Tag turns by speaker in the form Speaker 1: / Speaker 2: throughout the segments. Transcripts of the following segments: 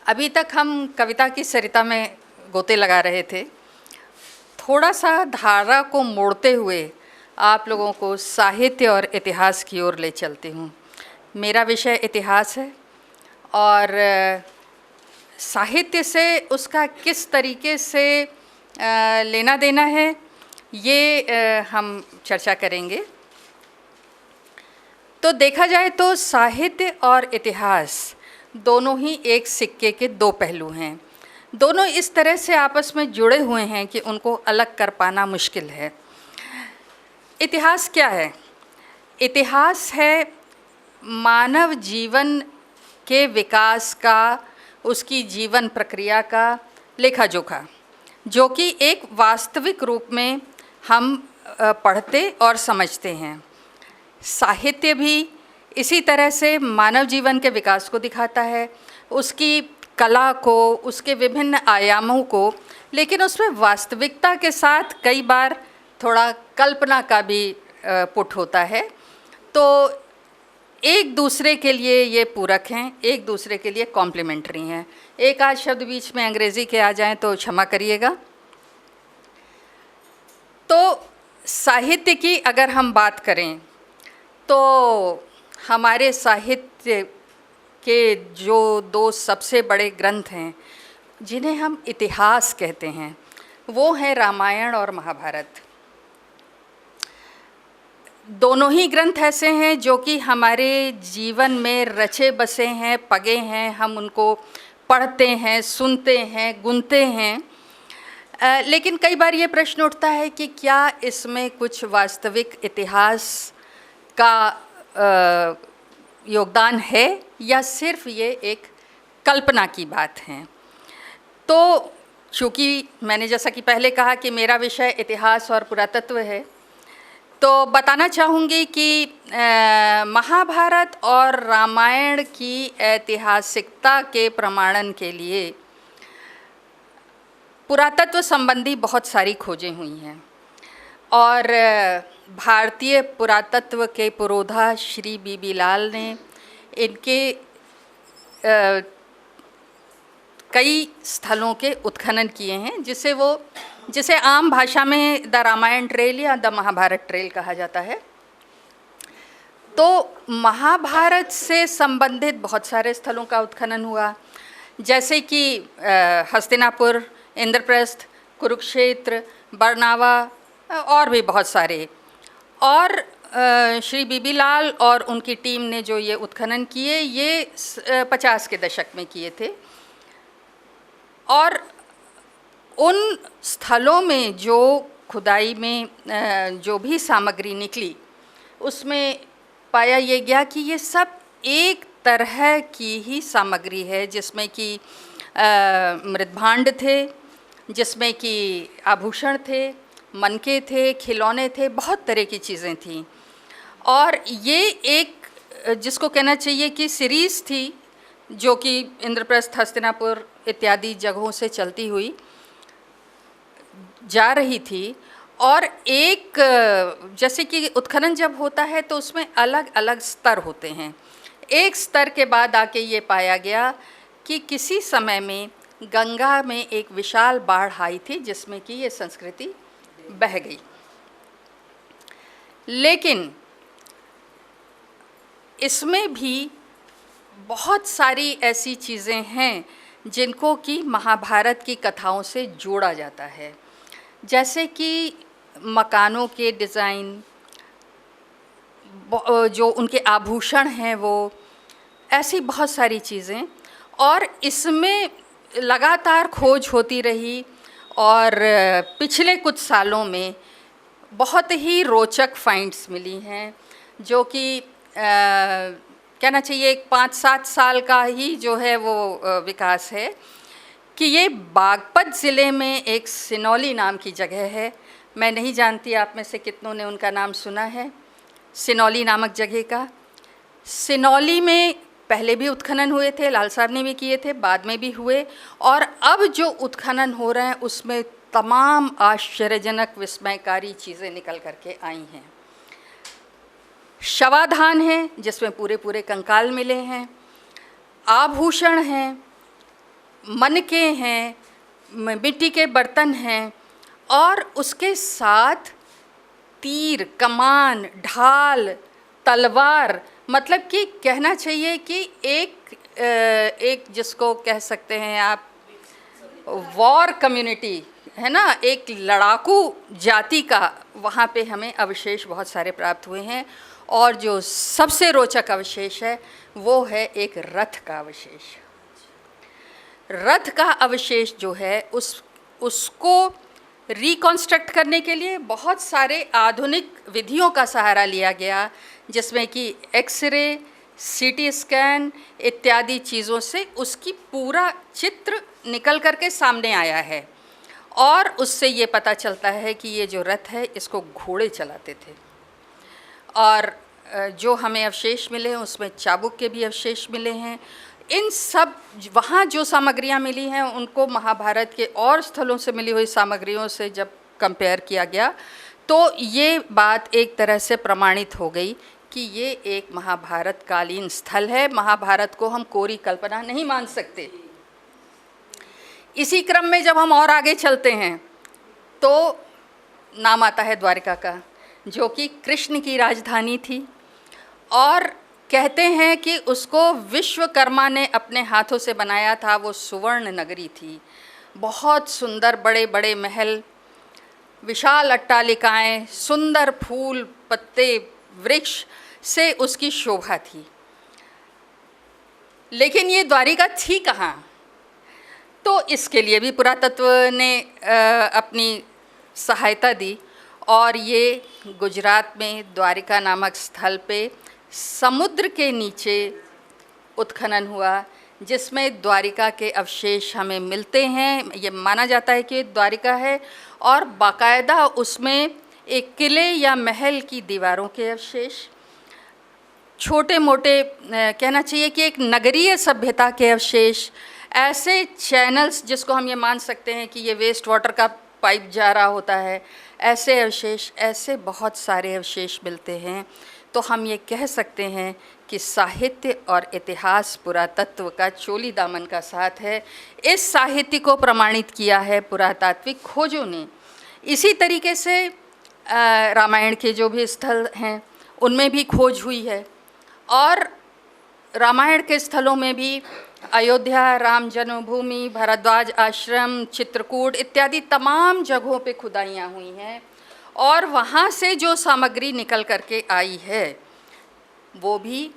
Speaker 1: अभी तक हम कविता की सरिता में गोते लगा रहे थे। थोड़ा सा धारा को मोड़ते हुए आप लोगों को साहित्य और इतिहास की ओर ले चलती हूँ। मेरा विषय इतिहास है और साहित्य से उसका किस तरीके से लेना देना है ये हम चर्चा करेंगे। तो देखा जाए तो साहित्य और इतिहास दोनों ही एक सिक्के के दो पहलू हैं। दोनों इस तरह से आपस में जुड़े हुए हैं कि उनको अलग कर पाना मुश्किल है। इतिहास क्या है? इतिहास है मानव जीवन के विकास का, उसकी जीवन प्रक्रिया का लेखा जोखा, जो कि एक वास्तविक रूप में हम पढ़ते और समझते हैं। साहित्य भी इसी तरह से मानव जीवन के विकास को दिखाता है, उसकी कला को, उसके विभिन्न आयामों को, लेकिन उसमें वास्तविकता के साथ कई बार थोड़ा कल्पना का भी पुट होता है। तो एक दूसरे के लिए ये पूरक हैं, एक दूसरे के लिए कॉम्प्लीमेंट्री हैं। एक आध शब्द बीच में अंग्रेज़ी के आ जाएं तो क्षमा करिएगा। तो साहित्य की अगर हम बात करें तो हमारे साहित्य के जो दो सबसे बड़े ग्रंथ हैं जिन्हें हम इतिहास कहते हैं वो हैं रामायण और महाभारत। दोनों ही ग्रंथ ऐसे हैं जो कि हमारे जीवन में रचे बसे हैं, पगे हैं। हम उनको पढ़ते हैं, सुनते हैं, गुनते हैं। लेकिन कई बार ये प्रश्न उठता है कि क्या इसमें कुछ वास्तविक इतिहास का योगदान है या सिर्फ ये एक कल्पना की बात है। तो चूँकि मैंने जैसा कि पहले कहा कि मेरा विषय इतिहास और पुरातत्व है, तो बताना चाहूँगी कि महाभारत और रामायण की ऐतिहासिकता के प्रमाणन के लिए पुरातत्व संबंधी बहुत सारी खोजें हुई हैं और भारतीय पुरातत्व के पुरोधा श्री बीबी लाल ने इनके कई स्थलों के उत्खनन किए हैं, जिसे आम भाषा में द रामायण ट्रेल या द महाभारत ट्रेल कहा जाता है। तो महाभारत से संबंधित बहुत सारे स्थलों का उत्खनन हुआ, जैसे कि हस्तिनापुर, इंद्रप्रस्थ, कुरुक्षेत्र, बरनावा और भी बहुत सारे। और श्री बीबी लाल और उनकी टीम ने जो ये उत्खनन किए ये 50 के दशक में किए थे। और उन स्थलों में जो खुदाई में जो भी सामग्री निकली उसमें पाया ये गया कि ये सब एक तरह की ही सामग्री है, जिसमें कि मृदभांड थे, जिसमें कि आभूषण थे, मनके थे, खिलौने थे, बहुत तरह की चीज़ें थीं। और ये एक जिसको कहना चाहिए कि सीरीज़ थी जो कि इंद्रप्रस्थ, हस्तिनापुर इत्यादि जगहों से चलती हुई जा रही थी। और एक जैसे कि उत्खनन जब होता है तो उसमें अलग अलग स्तर होते हैं। एक स्तर के बाद आके ये पाया गया कि किसी समय में गंगा में एक विशाल बाढ़ आई थी जिसमें कि ये संस्कृति बह गई। लेकिन इसमें भी बहुत सारी ऐसी चीज़ें हैं जिनको कि महाभारत की कथाओं से जोड़ा जाता है, जैसे कि मकानों के डिज़ाइन, जो उनके आभूषण हैं, वो ऐसी बहुत सारी चीज़ें। और इसमें लगातार खोज होती रही और पिछले कुछ सालों में बहुत ही रोचक फाइंड्स मिली हैं, जो कि कहना चाहिए एक 5-7 साल का ही जो है वो विकास है। कि ये बागपत ज़िले में एक सिनौली नाम की जगह है। मैं नहीं जानती आप में से कितनों ने उनका नाम सुना है, सिनौली नामक जगह का। सिनौली में पहले भी उत्खनन हुए थे, लाल साहब ने भी किए थे, बाद में भी हुए। और अब जो उत्खनन हो रहे हैं उसमें तमाम आश्चर्यजनक विस्मयकारी चीज़ें निकल करके आई हैं। शवाधान है जिसमें पूरे पूरे कंकाल मिले हैं, आभूषण हैं, मनके हैं, मिट्टी के बर्तन हैं, और उसके साथ तीर, कमान, ढाल, तलवार, मतलब कि कहना चाहिए कि एक जिसको कह सकते हैं आप वॉर कम्युनिटी है ना, एक लड़ाकू जाति का वहाँ पे हमें अवशेष बहुत सारे प्राप्त हुए हैं। और जो सबसे रोचक अवशेष है वो है एक रथ का अवशेष। रथ का अवशेष जो है उसको रिकॉन्स्ट्रक्ट करने के लिए बहुत सारे आधुनिक विधियों का सहारा लिया गया, जिसमें कि एक्सरे, सीटी स्कैन इत्यादि चीज़ों से उसकी पूरा चित्र निकल करके सामने आया है। और उससे ये पता चलता है कि ये जो रथ है इसको घोड़े चलाते थे। और जो हमें अवशेष मिले हैं उसमें चाबुक के भी अवशेष मिले हैं। इन सब वहाँ जो सामग्रियाँ मिली हैं उनको महाभारत के और स्थलों से मिली हुई सामग्रियों से जब कंपेयर किया गया तो ये बात एक तरह से प्रमाणित हो गई कि ये एक महाभारत कालीन स्थल है। महाभारत को हम कोरी कल्पना नहीं मान सकते। इसी क्रम में जब हम और आगे चलते हैं तो नाम आता है द्वारिका का, जो कि कृष्ण की राजधानी थी, और कहते हैं कि उसको विश्वकर्मा ने अपने हाथों से बनाया था। वो सुवर्ण नगरी थी, बहुत सुंदर बड़े बड़े महल, विशाल अट्टालिकाएं, सुंदर फूल पत्ते वृक्ष से उसकी शोभा थी। लेकिन ये द्वारिका थी कहाँ? तो इसके लिए भी पुरातत्व ने अपनी सहायता दी, और ये गुजरात में द्वारिका नामक स्थल पे समुद्र के नीचे उत्खनन हुआ, जिसमें द्वारिका के अवशेष हमें मिलते हैं। ये माना जाता है कि द्वारिका है, और बाकायदा उसमें एक किले या महल की दीवारों के अवशेष, छोटे मोटे कहना चाहिए कि एक नगरीय सभ्यता के अवशेष, ऐसे चैनल्स जिसको हम ये मान सकते हैं कि ये वेस्ट वाटर का पाइप जा रहा होता है, ऐसे अवशेष, ऐसे बहुत सारे अवशेष मिलते हैं। तो हम ये कह सकते हैं कि साहित्य और इतिहास पुरातत्व का चोली दामन का साथ है। इस साहित्य को प्रमाणित किया है पुरातात्विक खोजों ने। इसी तरीके से रामायण के जो भी स्थल हैं उनमें भी खोज हुई है, और रामायण के स्थलों में भी अयोध्या, राम जन्मभूमि, भारद्वाज आश्रम, चित्रकूट इत्यादि तमाम जगहों पे खुदाइयाँ हुई हैं। और वहाँ से जो सामग्री निकल करके आई है वो भी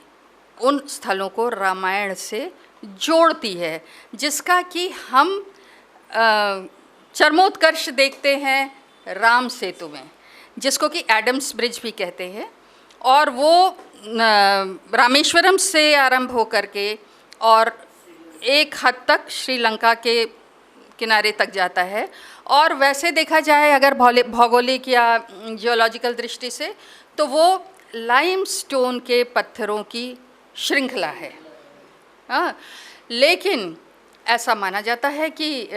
Speaker 1: उन स्थलों को रामायण से जोड़ती है, जिसका कि हम चरमोत्कर्ष देखते हैं राम सेतु में, जिसको कि एडम्स ब्रिज भी कहते हैं। और वो रामेश्वरम से आरंभ हो करके और एक हद तक श्रीलंका के किनारे तक जाता है। और वैसे देखा जाए अगर भौगोलिक या जियोलॉजिकल दृष्टि से तो वो लाइमस्टोन के पत्थरों की श्रृंखला है। हाँ, लेकिन ऐसा माना जाता है कि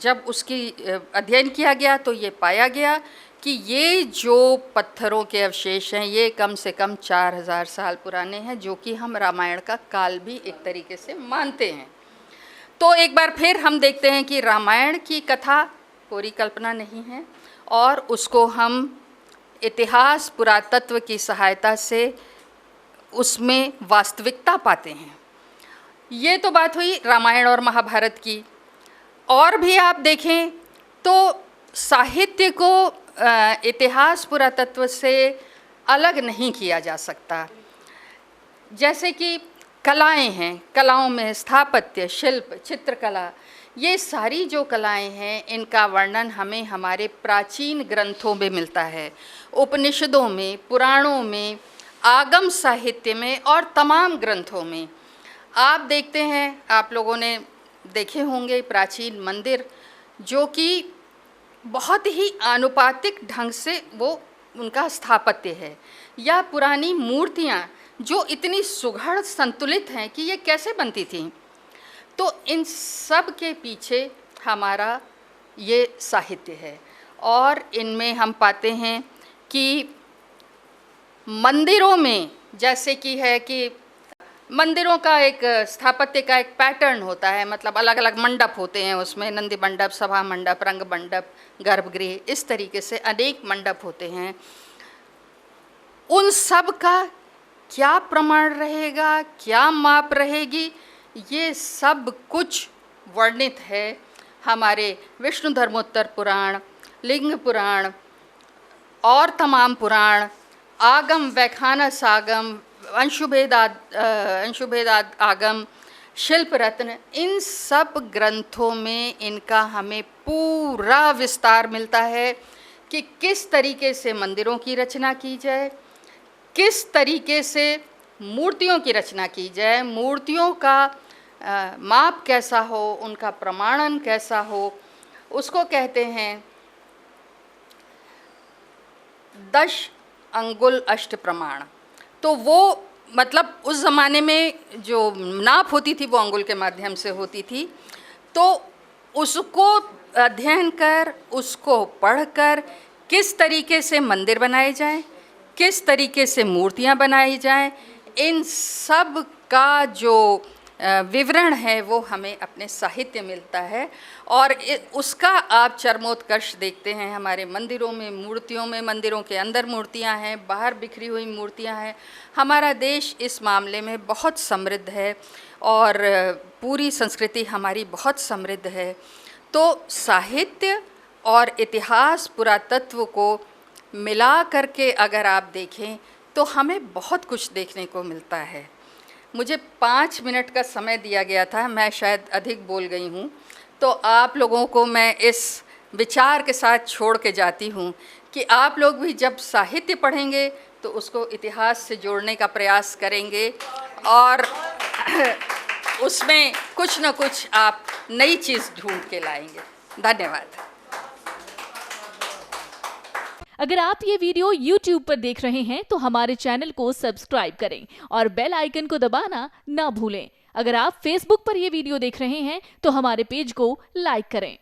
Speaker 1: जब उसकी अध्ययन किया गया तो ये पाया गया कि ये जो पत्थरों के अवशेष हैं ये कम से कम 4000 साल पुराने हैं, जो कि हम रामायण का काल भी एक तरीके से मानते हैं। तो एक बार फिर हम देखते हैं कि रामायण की कथा कोरी कल्पना नहीं है, और उसको हम इतिहास पुरातत्व की सहायता से उसमें वास्तविकता पाते हैं। ये तो बात हुई रामायण और महाभारत की। और भी आप देखें तो साहित्य को इतिहास पुरातत्व से अलग नहीं किया जा सकता। जैसे कि कलाएं हैं, कलाओं में स्थापत्य, शिल्प, चित्रकला, ये सारी जो कलाएं हैं इनका वर्णन हमें हमारे प्राचीन ग्रंथों में मिलता है, उपनिषदों में, पुराणों में, आगम साहित्य में और तमाम ग्रंथों में। आप देखते हैं, आप लोगों ने देखे होंगे प्राचीन मंदिर जो कि बहुत ही आनुपातिक ढंग से वो उनका स्थापत्य है, या पुरानी मूर्तियाँ जो इतनी सुघड़ संतुलित हैं कि ये कैसे बनती थीं। तो इन सब के पीछे हमारा ये साहित्य है, और इनमें हम पाते हैं कि मंदिरों में जैसे कि है कि मंदिरों का एक स्थापत्य का एक पैटर्न होता है, मतलब अलग अलग मंडप होते हैं उसमें, नंदी मंडप, सभा मंडप, रंग मंडप, गर्भगृह, इस तरीके से अनेक मंडप होते हैं। उन सब का क्या प्रमाण रहेगा, क्या माप रहेगी, ये सब कुछ वर्णित है हमारे विष्णु धर्मोत्तर पुराण, लिंग पुराण और तमाम पुराण, आगम, वैखानस आगम, अंशुभेद आगम, शिल्प रत्न, इन सब ग्रंथों में इनका हमें पूरा विस्तार मिलता है कि किस तरीके से मंदिरों की रचना की जाए, किस तरीके से मूर्तियों की रचना की जाए, मूर्तियों का माप कैसा हो, उनका प्रमाणन कैसा हो। उसको कहते हैं 10 अंगुल अष्ट प्रमाण। तो वो मतलब उस ज़माने में जो नाप होती थी वो अंगुल के माध्यम से होती थी। तो उसको अध्ययन कर, उसको पढ़कर किस तरीके से मंदिर बनाए जाएं, किस तरीके से मूर्तियां बनाई जाएं, इन सब का जो विवरण है वो हमें अपने साहित्य मिलता है। और उसका आप चरमोत्कर्ष देखते हैं हमारे मंदिरों में, मूर्तियों में। मंदिरों के अंदर मूर्तियां हैं, बाहर बिखरी हुई मूर्तियां हैं। हमारा देश इस मामले में बहुत समृद्ध है और पूरी संस्कृति हमारी बहुत समृद्ध है। तो साहित्य और इतिहास, पुरातत्व को मिला करके अगर आप देखें तो हमें बहुत कुछ देखने को मिलता है। मुझे 5 मिनट का समय दिया गया था, मैं शायद अधिक बोल गई हूँ, तो आप लोगों को मैं इस विचार के साथ छोड़ के जाती हूँ कि आप लोग भी जब साहित्य पढ़ेंगे तो उसको इतिहास से जोड़ने का प्रयास करेंगे और उसमें कुछ न कुछ आप नई चीज़ ढूंढ के लाएंगे। धन्यवाद।
Speaker 2: अगर आप ये वीडियो YouTube पर देख रहे हैं तो हमारे चैनल को सब्सक्राइब करें और बेल आइकन को दबाना ना भूलें। अगर आप Facebook पर ये वीडियो देख रहे हैं तो हमारे पेज को लाइक करें।